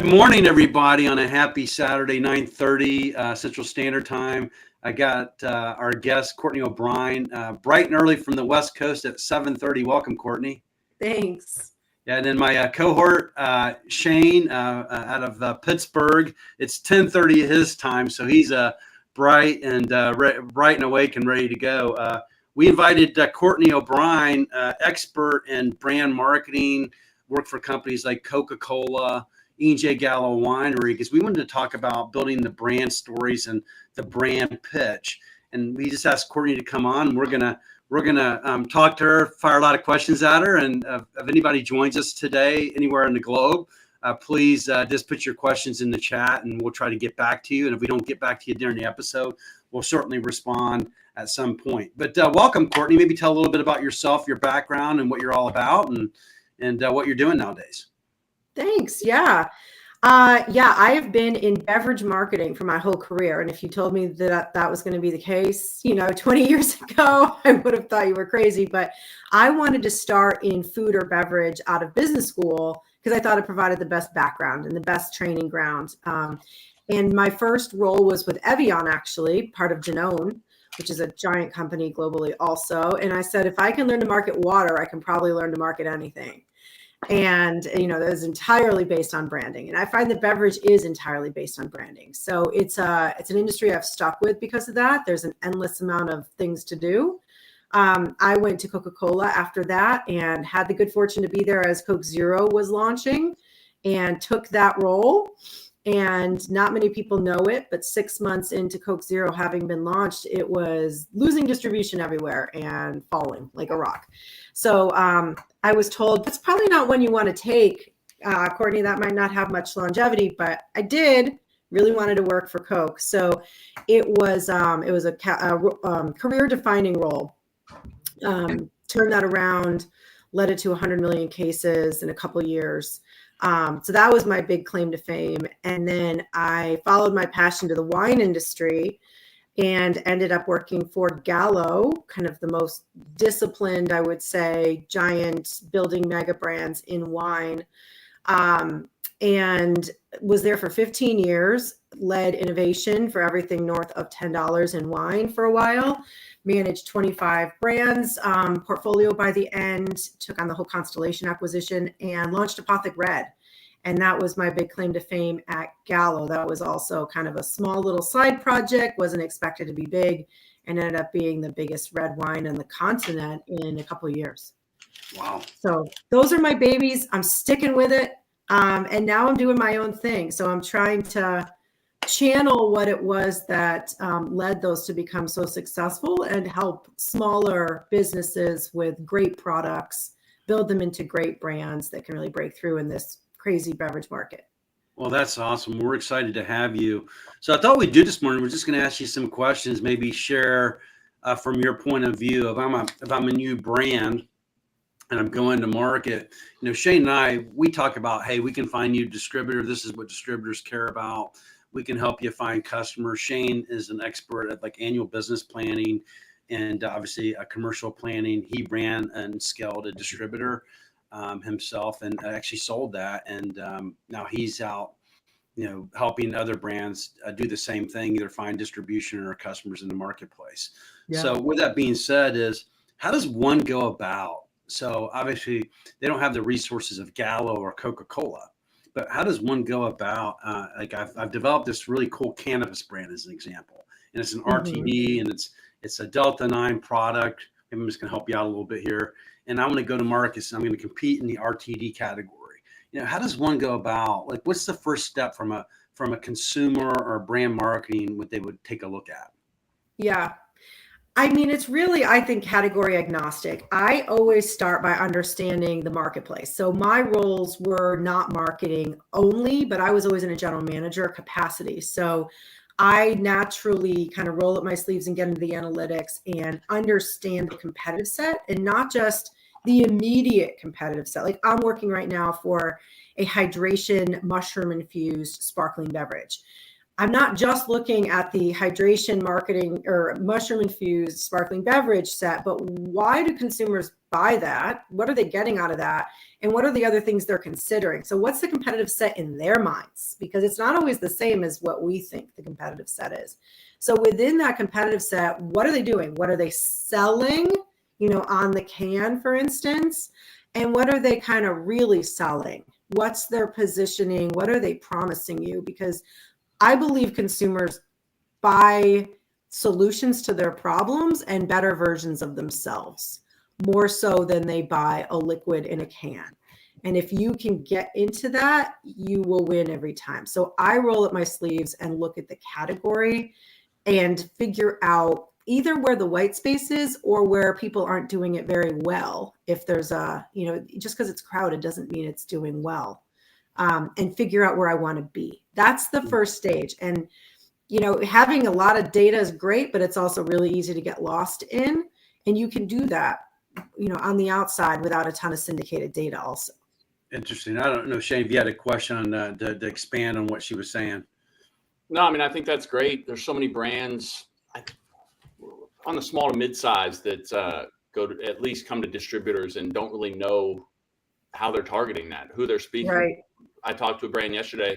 Good morning, everybody, on a happy Saturday, 9:30 Central Standard Time. I got our guest, Courtney O'Brien, bright and early from the West Coast at 7:30. Welcome, Courtney. Thanks. Yeah, and then my cohort, Shane, out of Pittsburgh. It's 10:30 his time, so he's bright and bright and awake and ready to go. We invited Courtney O'Brien, expert in brand marketing, worked for companies like Coca-Cola, E.J. Gallo Winery, because we wanted to talk about building the brand stories and the brand pitch. And we just asked Courtney to come on. We're gonna talk to her, fire a lot of questions at her. And if anybody joins us today anywhere in the globe, please just put your questions in the chat, and we'll try to get back to you. And if we don't get back to you during the episode, we'll certainly respond at some point. But welcome, Courtney. Maybe tell a little bit about yourself, your background, and what you're all about, and what you're doing nowadays. Thanks. Yeah. I have been in beverage marketing for my whole career. And if you told me that that was going to be the case, 20 years ago, I would have thought you were crazy. But I wanted to start in food or beverage out of business school because I thought it provided the best background and the best training ground. And my first role was with Evian, actually, part of Danone, which is a giant company globally also. And I said, if I can learn to market water, I can probably learn to market anything. And, that is entirely based on branding. And I find that beverage is entirely based on branding. So it's an industry I've stuck with because of that. There's an endless amount of things to do. I went to Coca-Cola after that and had the good fortune to be there as Coke Zero was launching and took that role. And not many people know it, but 6 months into Coke Zero having been launched, it was losing distribution everywhere and falling like a rock. So I was told, that's probably not one you want to take, Courtney. That might not have much longevity, but I did really wanted to work for Coke. So it was a career-defining role. Turned that around, led it to 100 million cases in a couple of years. So that was my big claim to fame. And then I followed my passion to the wine industry and ended up working for Gallo, kind of the most disciplined, I would say, giant building mega brands in wine. And was there for 15 years, led innovation for everything north of $10 in wine for a while, managed 25 brands, portfolio by the end, took on the whole Constellation acquisition and launched Apothic Red. And that was my big claim to fame at Gallo. That was also kind of a small little side project, wasn't expected to be big, and ended up being the biggest red wine on the continent in a couple of years. Wow. So those are my babies. I'm sticking with it. And now I'm doing my own thing. So I'm trying to channel what it was that led those to become so successful and help smaller businesses with great products, build them into great brands that can really break through in this crazy beverage market. Well, that's awesome. We're excited to have you. So I thought we'd do this morning, we're just going to ask you some questions, maybe share from your point of view. If I'm a new brand and I'm going to market, Shane and I, we talk about, hey, we can find you a distributor. This is what distributors care about. We can help you find customers. Shane is an expert at like annual business planning and obviously commercial planning. He ran and scaled a distributor himself and actually sold that. And now he's out, helping other brands do the same thing, either find distribution or customers in the marketplace. Yeah. So with that being said is, how does one go about? So obviously they don't have the resources of Gallo or Coca-Cola, but how does one go about, like I've developed this really cool cannabis brand as an example, and it's an RTD and it's a Delta 9 product. I'm just going to help you out a little bit here. And I'm going to go to markets and I'm going to compete in the RTD category. How does one go about, like, what's the first step from a consumer or brand marketing, what they would take a look at? Yeah. I mean, it's really, I think, category agnostic. I always start by understanding the marketplace. So my roles were not marketing only, but I was always in a general manager capacity. So I naturally kind of roll up my sleeves and get into the analytics and understand the competitive set and not just the immediate competitive set. Like I'm working right now for a hydration mushroom infused sparkling beverage. I'm not just looking at the hydration marketing or mushroom infused sparkling beverage set, but why do consumers buy that? What are they getting out of that? and what are the other things they're considering. So what's the competitive set in their minds? Because it's not always the same as what we think the competitive set is. So within that competitive set, what are they doing? What are they selling, on the can, for instance? And what are they kind of really selling? What's their positioning? What are they promising you? Because I believe consumers buy solutions to their problems and better versions of themselves, more so than they buy a liquid in a can. And if you can get into that, you will win every time. So I roll up my sleeves and look at the category and figure out either where the white space is or where people aren't doing it very well. If there's just because it's crowded doesn't mean it's doing well. And figure out where I want to be. That's the first stage. And, having a lot of data is great, but it's also really easy to get lost in. And you can do that, on the outside without a ton of syndicated data also. Interesting. I don't know, Shane, if you had a question on to expand on what she was saying. No, I mean, I think that's great. There's so many brands on the small to mid-size that go to at least come to distributors and don't really know how they're targeting that, who they're speaking. Right. I talked to a brand yesterday.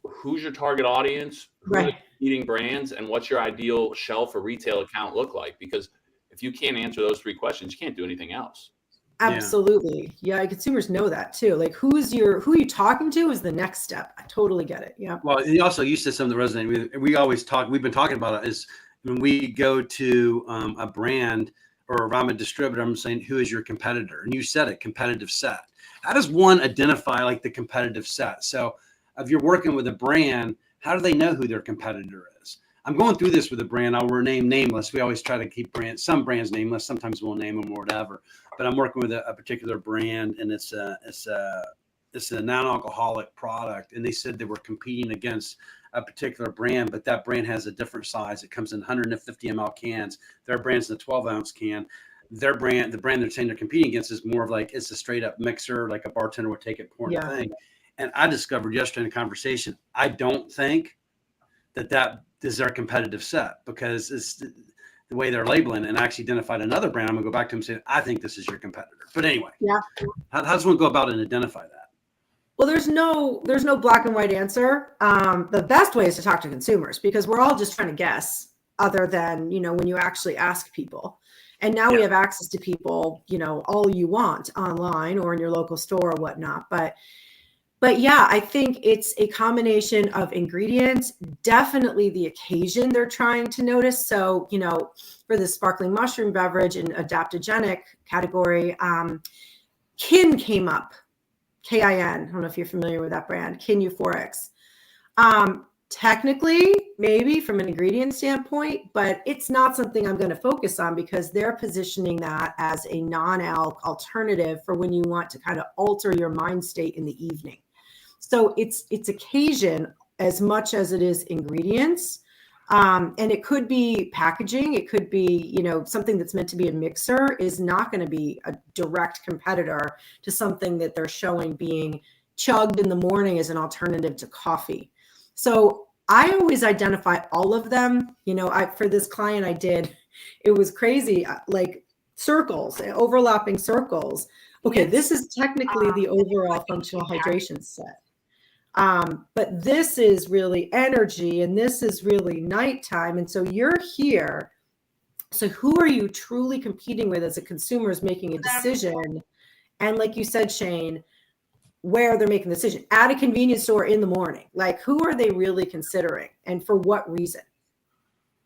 Who's your target audience? Who are the competing brands? And what's your ideal shelf or retail account look like? Because if you can't answer those three questions, you can't do anything else. Absolutely. Yeah. Consumers know that too. Like who you talking to is the next step. I totally get it. Yeah. Well, also you said something that resonated. We always talk, we've been talking about it is when we go to a brand or if I'm a distributor, I'm saying, who is your competitor? And you said it, competitive set. How does one identify like the competitive set? So if you're working with a brand, how do they know who their competitor is? I'm going through this with a brand. I'll rename nameless. We always try to keep some brands nameless. Sometimes we'll name them or whatever. But I'm working with a particular brand, and it's a non-alcoholic product. And they said they were competing against a particular brand, but that brand has a different size. It comes in 150 ml cans. Their brand's in a 12-ounce can. The brand they're saying they're competing against is more of like it's a straight up mixer, like a bartender would take it, pour in a thing. And I discovered yesterday in a conversation, I don't think that is their competitive set because it's the way they're labeling it. And I actually identified another brand. I'm gonna go back to them and say, I think this is your competitor. But anyway, how does one go about and identify that? Well, there's no black and white answer. The best way is to talk to consumers because we're all just trying to guess other than, when you actually ask people. And now we have access to people, all you want online or in your local store or whatnot. But yeah, I think it's a combination of ingredients, definitely the occasion they're trying to notice. So, for the sparkling mushroom beverage and adaptogenic category, Kin came up, KIN. I don't know if you're familiar with that brand, Kin Euphorics. Technically, maybe from an ingredient standpoint, but it's not something I'm going to focus on because they're positioning that as a non-alc alternative for when you want to kind of alter your mind state in the evening. So it's occasion as much as it is ingredients. And it could be packaging. It could be, something that's meant to be a mixer is not going to be a direct competitor to something that they're showing being chugged in the morning as an alternative to coffee. So I always identify all of them. For this client I did, it was crazy, like circles, overlapping circles. Okay, this is technically the overall functional hydration set. But this is really energy and this is really nighttime. And so you're here. So who are you truly competing with as a consumer is making a decision? And like you said, Shane, where they're making the decision at a convenience store in the morning, like who are they really considering and for what reason?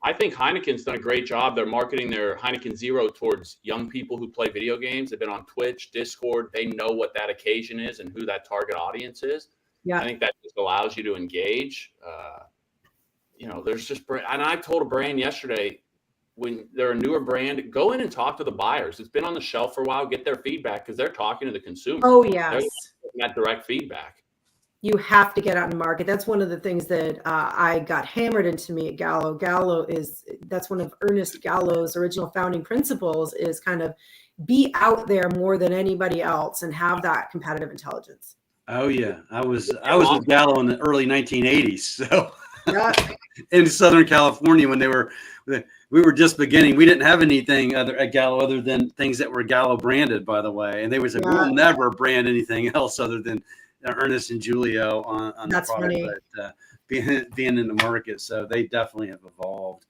I think Heineken's done a great job. They're marketing their Heineken Zero towards young people who play video games. They've been on Twitch, Discord. They know what that occasion is and who that target audience is. Yeah. I think that just allows you to engage. There's just, and I told a brand yesterday, when they're a newer brand, go in and talk to the buyers. It's been on the shelf for a while. Get their feedback because they're talking to the consumer. Oh, yes. They're getting that direct feedback. You have to get out in the market. That's one of the things that I got hammered into me at Gallo. That's one of Ernest Gallo's original founding principles is kind of be out there more than anybody else and have that competitive intelligence. Oh yeah. I was with Gallo in the early 1980s. So Yeah. in Southern California when we were just beginning. We didn't have anything at Gallo other than things that were Gallo branded, by the way. And they would say, we'll never brand anything else other than Ernest and Julio on the product. Funny. But being in the market, so they definitely have evolved.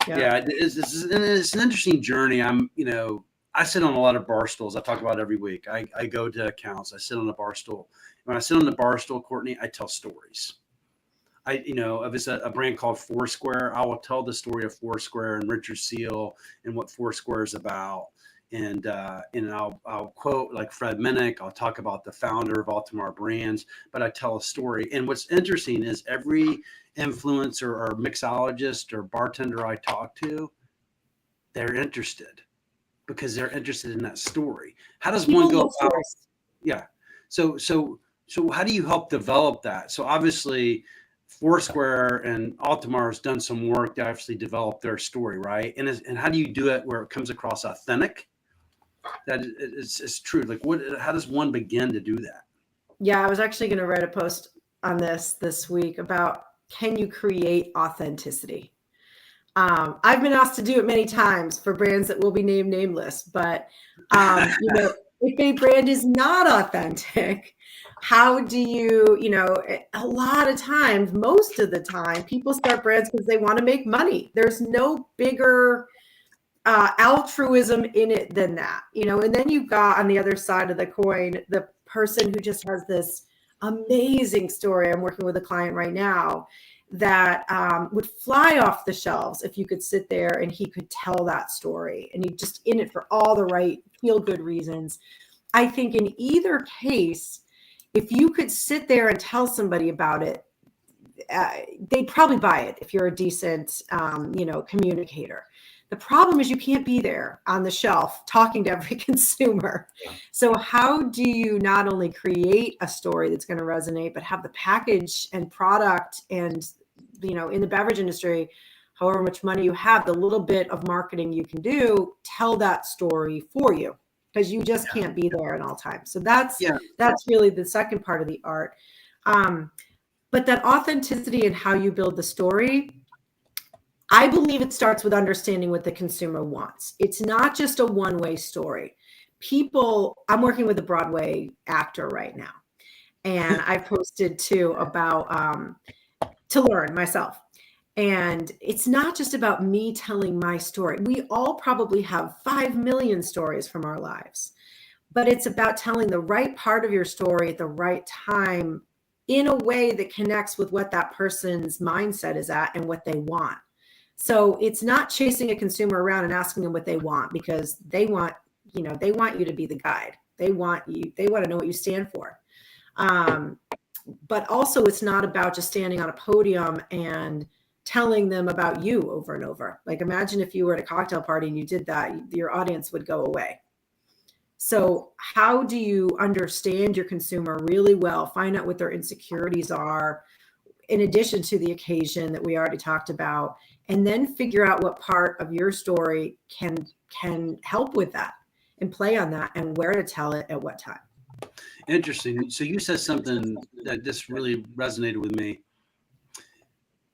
Yeah, it's an interesting journey. I sit on a lot of bar stools. I talk about it every week. I go to accounts. I sit on a bar stool. When I sit on the bar stool, Courtney, I tell stories. If it's a brand called Foursquare, I will tell the story of Foursquare and Richard Seal and what Foursquare is about. And I'll quote like Fred Minnick. I'll talk about the founder of Altamar Brands, but I tell a story. And what's interesting is every influencer or mixologist or bartender I talk to, they're interested because they're interested in that story. How does one go about? Yeah. So how do you help develop that? So obviously Foursquare and Altamar has done some work to actually develop their story, right? And how do you do it where it comes across authentic? That it's true. Like how does one begin to do that? Yeah, I was actually going to write a post on this week about, can you create authenticity? I've been asked to do it many times for brands that will be named nameless, but if a brand is not authentic, how do you, a lot of times, most of the time, people start brands because they want to make money. There's no bigger altruism in it than that, and then you've got on the other side of the coin, the person who just has this amazing story. I'm working with a client right now that would fly off the shelves if you could sit there and he could tell that story, and he's just in it for all the right feel-good reasons. I think in either case, if you could sit there and tell somebody about it, they'd probably buy it if you're a decent, communicator. The problem is you can't be there on the shelf talking to every consumer. So how do you not only create a story that's going to resonate, but have the package and product and, in the beverage industry, however much money you have, the little bit of marketing you can do, tell that story for you, because you just can't be there at all times. So that's really the second part of the art. But that authenticity and how you build the story, I believe it starts with understanding what the consumer wants. It's not just a one-way story. I'm working with a Broadway actor right now, and I posted too about to learn myself. And it's not just about me telling my story. We all probably have 5 million stories from our lives, but it's about telling the right part of your story at the right time in a way that connects with what that person's mindset is at and what they want. So it's not chasing a consumer around and asking them what they want, because they want you to be the guide. They want to know what you stand for. But also it's not about just standing on a podium and telling them about you over and over. Like, imagine if you were at a cocktail party and you did that, your audience would go away. So how do you understand your consumer really well, find out what their insecurities are, in addition to the occasion that we already talked about, and then figure out what part of your story can help with that and play on that, and where to tell it at what time. Interesting. So you said something that just really resonated with me.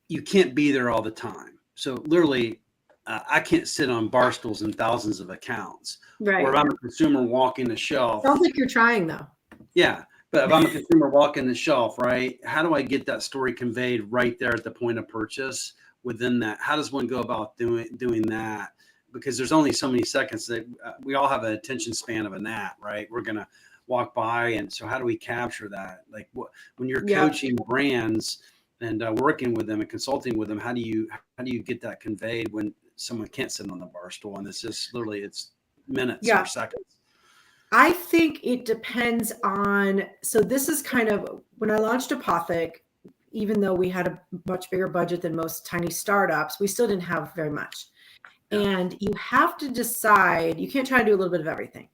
You can't be there all the time. So literally, I can't sit on bar stools in thousands of accounts. Right. Or if I'm a consumer walking the shelf. Sounds like you're trying, though. Yeah. But if I'm a consumer walking the shelf, right, how do I get that story conveyed right there at the point of purchase within that? How does one go about doing that? Because there's only so many seconds that we all have an attention span of a gnat, right? We're going to walk by. And so how do we capture that? Like when you're coaching brands and working with them and consulting with them, how do you get that conveyed when someone can't sit on the bar stool and it's just literally it's minutes or seconds? I think it depends on, so this is kind of, when I launched Apothic, even though we had a much bigger budget than most tiny startups, we still didn't have very much. And you have to decide, you can't try to do a little bit of everything.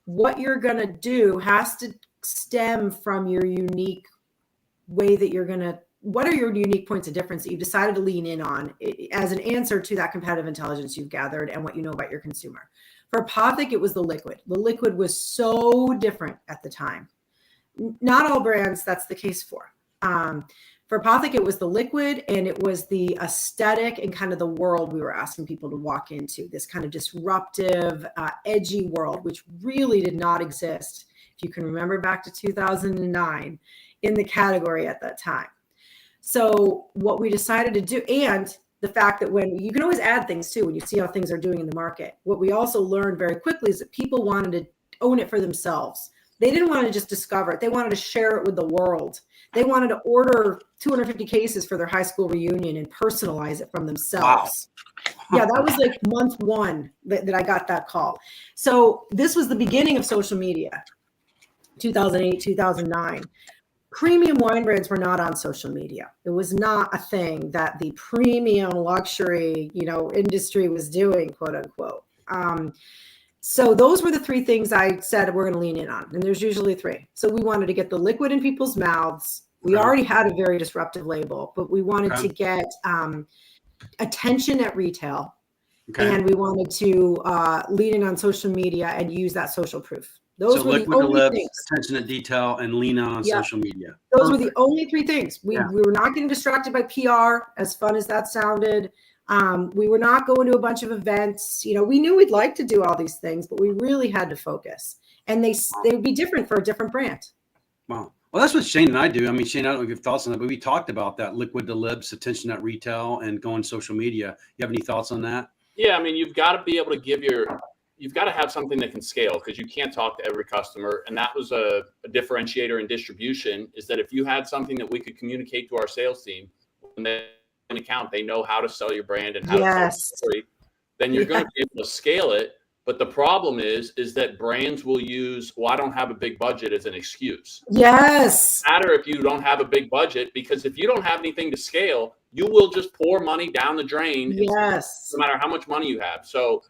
What you're going to do has to stem from your unique way that you're going to, what are your unique points of difference that you've decided to lean in on as an answer to that competitive intelligence you've gathered and what you know about your consumer. For Apothic, it was the liquid. The liquid was so different at the time. Not all brands that's the case for. For Apothic, it was the liquid and it was the aesthetic and kind of the world we were asking people to walk into, this kind of disruptive, edgy world, which really did not exist, if you can remember back to 2009, in the category at that time. So what we decided to do, and the fact that when you can always add things too, when you see how things are doing in the market, what we also learned very quickly is that people wanted to own it for themselves. They didn't want to just discover it. They wanted to share it with the world. They wanted to order 250 cases for their high school reunion and personalize it from themselves. Wow. Yeah, that was like month one that I got that call. So this was the beginning of social media, 2008, 2009. Premium wine brands were not on social media. It was not a thing that the premium luxury, industry was doing, quote unquote. So those were the three things I said we're going to lean in on. And there's usually three. So we wanted to get the liquid in people's mouths. We already had a very disruptive label, but we wanted to get attention at retail. And we wanted to lean in on social media and use that social proof. Those were the only things. Attention at detail and lean on social media. Those were the only three things. We were not getting distracted by PR, as fun as that sounded. We were not going to a bunch of events. We knew we'd like to do all these things, but we really had to focus. And they would be different for a different brand. Wow. Well, that's what Shane and I do. I mean, Shane, I don't know if you have thoughts on that, but we talked about that liquid to lips, attention at retail, and going social media. You have any thoughts on that? Yeah, I mean, you've got to be able to you've got to have something that can scale, because you can't talk to every customer. And that was a differentiator in distribution, is that if you had something that we could communicate to our sales team, when they an account, they know how to sell your brand and how to tell the story, then you're going to be able to scale it. But the problem is that brands will use, I don't have a big budget as an excuse. Yes. No matter if you don't have a big budget, because if you don't have anything to scale, you will just pour money down the drain. Yes. No matter how much money you have. So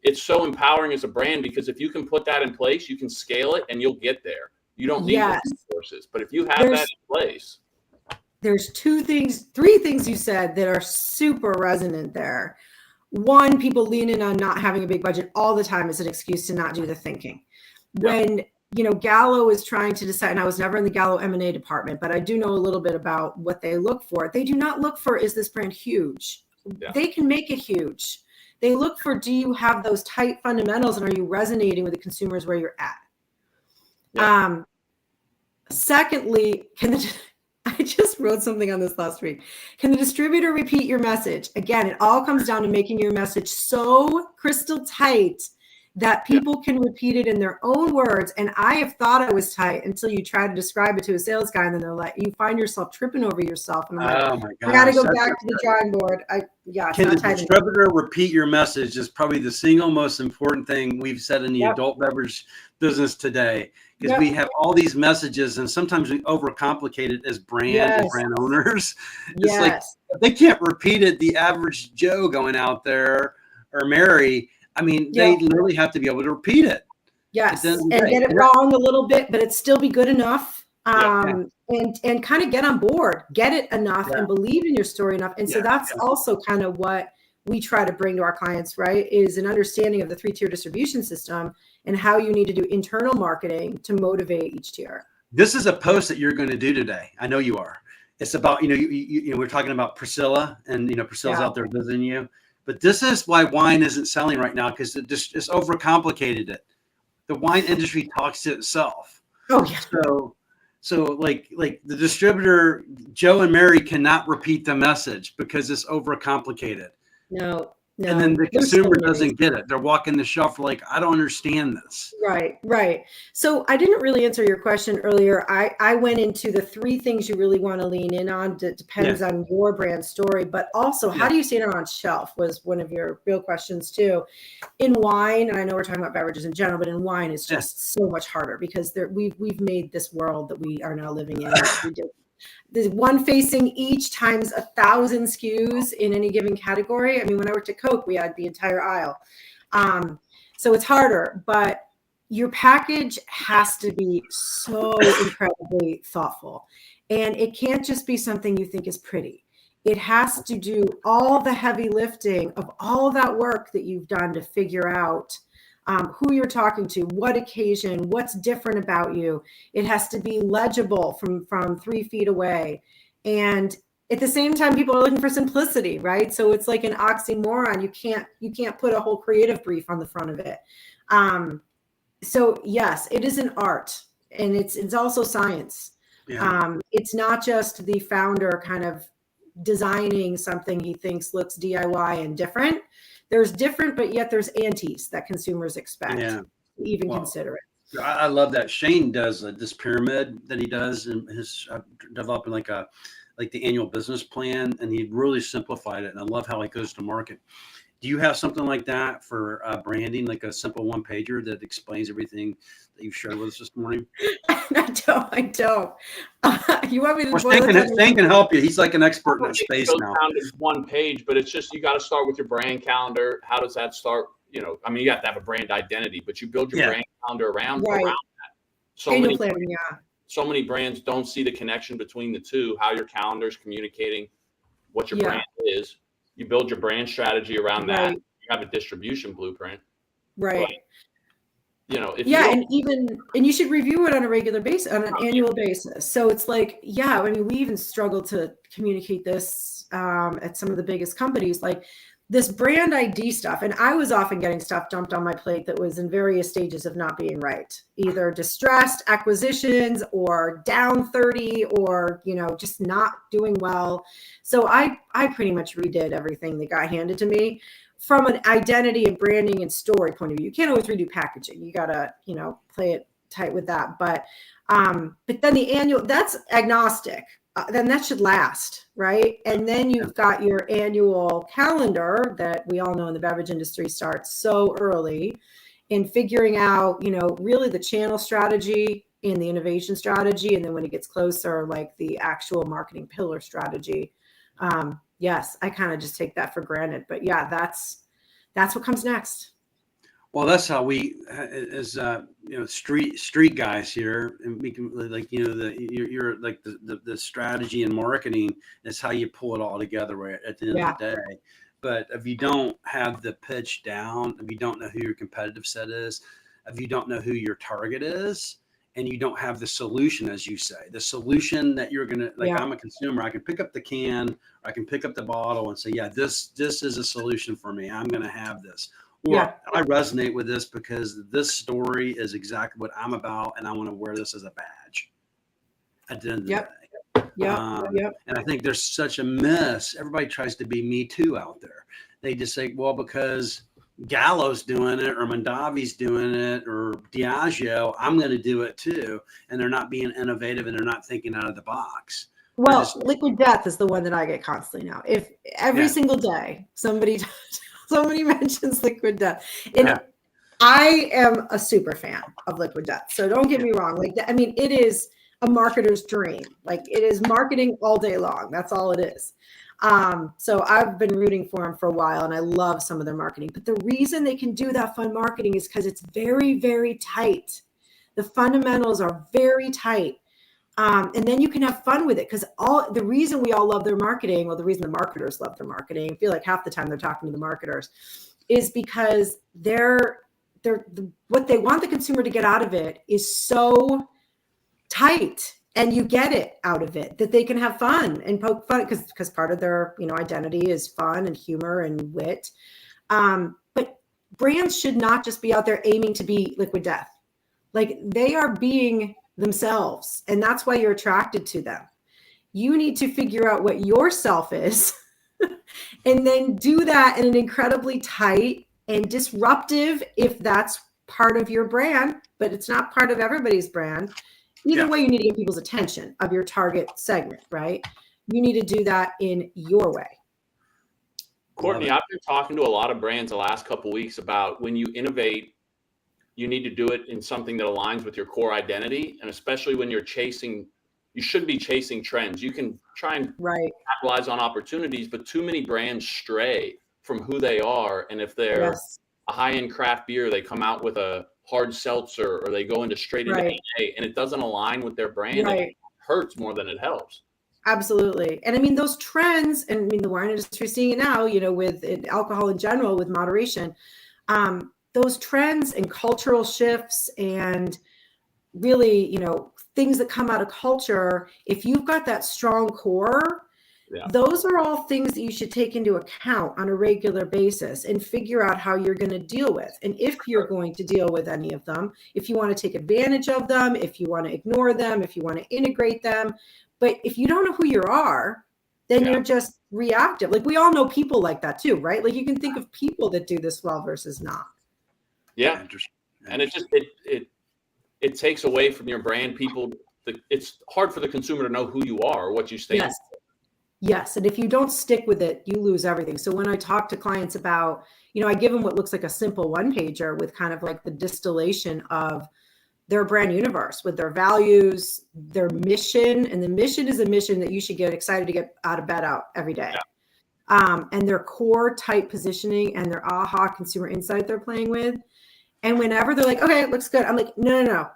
it's so empowering as a brand, because if you can put that in place, you can scale it and you'll get there. You don't need resources. But if you have that in place. There's three things you said that are super resonant there. One, people lean in on not having a big budget all the time as an excuse to not do the thinking. When, Gallo is trying to decide, and I was never in the Gallo M&A department, but I do know a little bit about what they look for. They do not look for, is this brand huge? Yeah. They can make it huge. They look for, do you have those tight fundamentals, and are you resonating with the consumers where you're at? Yeah. Secondly, I just wrote something on this last week. Can the distributor repeat your message? Again, it all comes down to making your message so crystal tight that people can repeat it in their own words. And I have thought I was tight until you try to describe it to a sales guy, and then they're like, you find yourself tripping over yourself. And I'm like, oh my gosh, I got to go back to the drawing board. Can the distributor repeat your message is probably the single most important thing we've said in the adult beverage business today. Because we have all these messages, and sometimes we overcomplicate it as brands and brand owners. It's like, if they can't repeat it, the average Joe going out there, or Mary, I mean, they literally have to be able to repeat it. Yes, and get it wrong a little bit, but it still be good enough. And kind of get on board, get it enough, and believe in your story enough. And so that's also kind of what we try to bring to our clients, right? Is an understanding of the 3-tier distribution system and how you need to do internal marketing to motivate each tier. This is a post that you're going to do today. I know you are. It's about, we're talking about Priscilla, and, Priscilla's out there visiting you. But this is why wine isn't selling right now, because it just it's overcomplicated it. The wine industry talks to itself. Oh, yeah. So like the distributor, Joe and Mary, cannot repeat the message because it's overcomplicated. No. And then the consumer doesn't get it. They're walking the shelf like, I don't understand this. Right. So I didn't really answer your question earlier. I went into the 3 things you really want to lean in on. That depends on your brand story, but also how do you stand on shelf was one of your real questions too. In wine, and I know we're talking about beverages in general, but in wine it's just so much harder because we've made this world that we are now living in. There's one facing each times 1,000 SKUs in any given category. I mean, when I worked at Coke, we had the entire aisle. So it's harder, but your package has to be so incredibly thoughtful. And it can't just be something you think is pretty. It has to do all the heavy lifting of all that work that you've done to figure out who you're talking to, what occasion, what's different about you. It has to be legible from 3 feet away. And at the same time, people are looking for simplicity, right? So it's like an oxymoron. You can't put a whole creative brief on the front of it. So yes, it is an art, and it's also science. Yeah. It's not just the founder kind of designing something he thinks looks DIY and different. There's different, but yet there's antis that consumers expect to even consider it. I love that Shane does this pyramid that he does, and his developing like the annual business plan, and he really simplified it. And I love how he goes to market. Do you have something like that for branding, like a simple one pager that explains everything that you've shared with us this morning? I don't. You want me to? Shane can help you. He's like an expert in that space now. Down to one page, but it's just, you got to start with your brand calendar. How does that start? You know, I mean, you have to have a brand identity, but you build your brand calendar around that. So many brands don't see the connection between the two, how your calendar is communicating what your brand is. You build your brand strategy around that. You have a distribution blueprint. Right. But, you know, and you should review it on a regular basis, on an annual basis. So it's like, I mean, we even struggle to communicate this at some of the biggest companies, like this brand ID stuff. And I was often getting stuff dumped on my plate that was in various stages of not being right, either distressed acquisitions or down 30 or, just not doing well. So I pretty much redid everything that got handed to me from an identity and branding and story point of view. You can't always redo packaging. You got to, play it tight with that. But then the annual, that's agnostic. Then that should last, right? And then you've got your annual calendar that we all know in the beverage industry starts so early in figuring out, really the channel strategy and the innovation strategy. And then when it gets closer, like the actual marketing pillar strategy. Yes, I kind of just take that for granted. But that's what comes next. Well, that's how we, as street guys here, and we can you're like the strategy and marketing is how you pull it all together right at the end of the day. But if you don't have the pitch down, if you don't know who your competitive set is, if you don't know who your target is, and you don't have the solution, as you say, the solution that you're gonna I'm a consumer, I can pick up the can, or I can pick up the bottle and say, this is a solution for me. I'm gonna have this. Or I resonate with this because this story is exactly what I'm about, and I want to wear this as a badge at the end of the day. And I think there's such a miss. Everybody tries to be me too out there. They just say, well, because Gallo's doing it, or Mondavi's doing it, or Diageo, I'm going to do it too. And they're not being innovative, and they're not thinking out of the box. Well, Liquid Death is the one that I get constantly now. If every single day somebody mentions Liquid Death, and I am a super fan of Liquid Death. So don't get me wrong. It is a marketer's dream. Like, it is marketing all day long. That's all it is. So I've been rooting for them for a while, and I love some of their marketing. But the reason they can do that fun marketing is because it's very, very tight. The fundamentals are very tight. And then you can have fun with it, because the reason we all love their marketing, the reason the marketers love their marketing, I feel like half the time they're talking to the marketers, is because what they want the consumer to get out of it is so tight, and you get it out of it that they can have fun and poke fun, because part of their identity is fun and humor and wit. But brands should not just be out there aiming to be Liquid Death. Like, they are being themselves, and that's why you're attracted to them. You need to figure out what yourself is and then do that in an incredibly tight and disruptive, if that's part of your brand, but it's not part of everybody's brand. Either way, you need to get people's attention of your target segment, right? You need to do that in your way. Courtney, I've been talking to a lot of brands the last couple of weeks about, when you innovate, you need to do it in something that aligns with your core identity. And especially when you should be chasing trends. You can try and capitalize on opportunities, but too many brands stray from who they are. And if they're a high-end craft beer, they come out with a hard seltzer, or they go into straight into AA, and it doesn't align with their brand. It hurts more than it helps. Absolutely. And those trends, and the wine industry is seeing it now, with alcohol in general, with moderation, those trends and cultural shifts and really, things that come out of culture, if you've got that strong core, those are all things that you should take into account on a regular basis and figure out how you're going to deal with. And if you're going to deal with any of them, if you want to take advantage of them, if you want to ignore them, if you want to integrate them. But if you don't know who you are, then you're just reactive. Like we all know people like that too, right? Like you can think of people that do this well versus not. Yeah. And it takes away from your brand. It's hard for the consumer to know who you are or what you stand for. Yes. And if you don't stick with it, you lose everything. So when I talk to clients about, I give them what looks like a simple one pager with kind of like the distillation of their brand universe with their values, their mission. And the mission is a mission that you should get excited to get out of bed out every day. And their core type positioning and their aha consumer insight they're playing with. And whenever they're like, okay, it looks good. I'm like, no.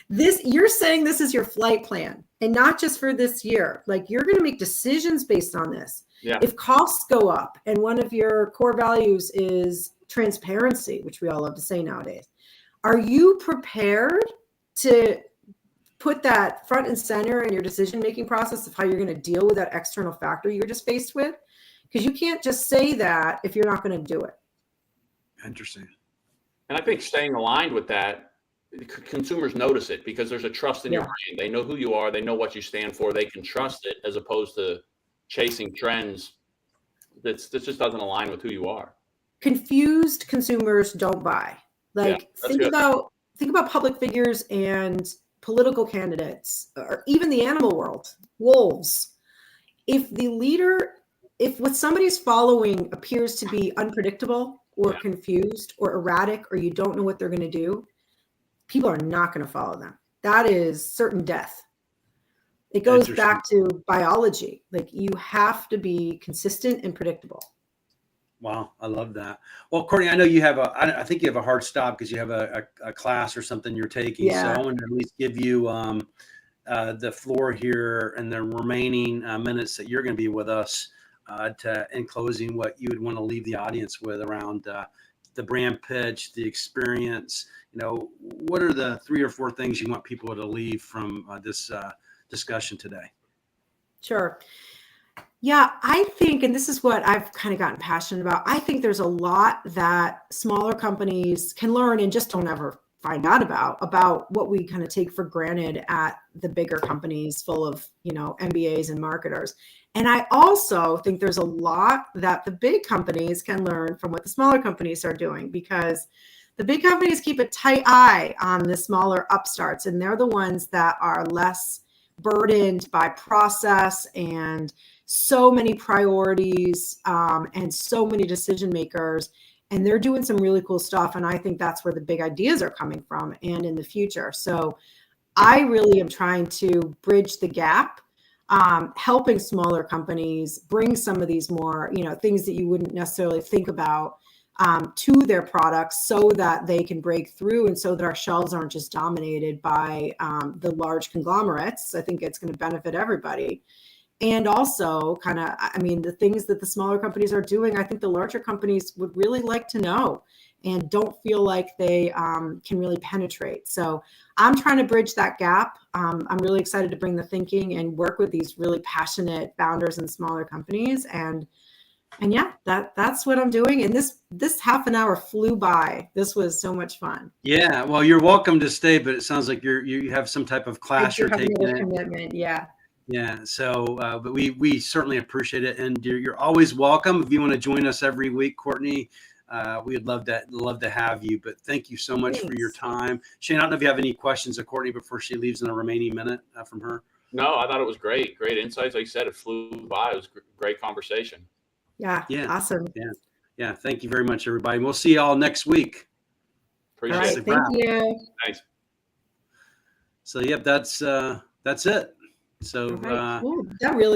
You're saying this is your flight plan and not just for this year. Like you're going to make decisions based on this. Yeah. If costs go up and one of your core values is transparency, which we all love to say nowadays, are you prepared to put that front and center in your decision-making process of how you're going to deal with that external factor you're just faced with? Because you can't just say that if you're not going to do it. Interesting. And I think staying aligned with that, consumers notice it because there's a trust in your brand. They know who you are. They know what you stand for. They can trust it as opposed to chasing trends that just doesn't align with who you are. Confused consumers don't buy. Like think about public figures and political candidates, or even the animal world, wolves. If what somebody's following appears to be unpredictable or confused or erratic, or you don't know what they're going to do, people are not going to follow them. That is certain death. It goes back to biology. Like you have to be consistent and predictable. Wow, I love that. Well, Courtney, I know you have I think you have a hard stop because you have a class or something you're taking. Yeah. So I want to at least give you the floor here and the remaining minutes that you're going to be with us in closing, what you would want to leave the audience with around the brand pitch, the experience. What are the 3 or 4 things you want people to leave from this discussion today? Sure. Yeah, I think, and this is what I've kind of gotten passionate about, I think there's a lot that smaller companies can learn and just don't ever find out about what we kind of take for granted at the bigger companies full of, MBAs and marketers. And I also think there's a lot that the big companies can learn from what the smaller companies are doing, because the big companies keep a tight eye on the smaller upstarts, and they're the ones that are less burdened by process and so many priorities and so many decision makers, and they're doing some really cool stuff. And I think that's where the big ideas are coming from and in the future. So I really am trying to bridge the gap, helping smaller companies bring some of these more, things that you wouldn't necessarily think about to their products so that they can break through and so that our shelves aren't just dominated by the large conglomerates. I think it's going to benefit everybody. And also the things that the smaller companies are doing, I think the larger companies would really like to know and don't feel like they can really penetrate. So I'm trying to bridge that gap. I'm really excited to bring the thinking and work with these really passionate founders and smaller companies. And yeah, that's what I'm doing. And this half an hour flew by. This was so much fun. Yeah, well, you're welcome to stay, but it sounds like you have some type of class you're taking. Commitment, yeah. Yeah. So, but we certainly appreciate it, and you're always welcome. If you want to join us every week, Courtney, we'd love to have you. But thank you so much for your time, Shane. I don't know if you have any questions of Courtney before she leaves in the remaining minute from her. No, I thought it was great insights. Like you said, it flew by. It was great conversation. Yeah. Awesome. Yeah. Thank you very much, everybody. We'll see you all next week. Appreciate it. Thank you. Thanks. So, yep, that's it. So, That really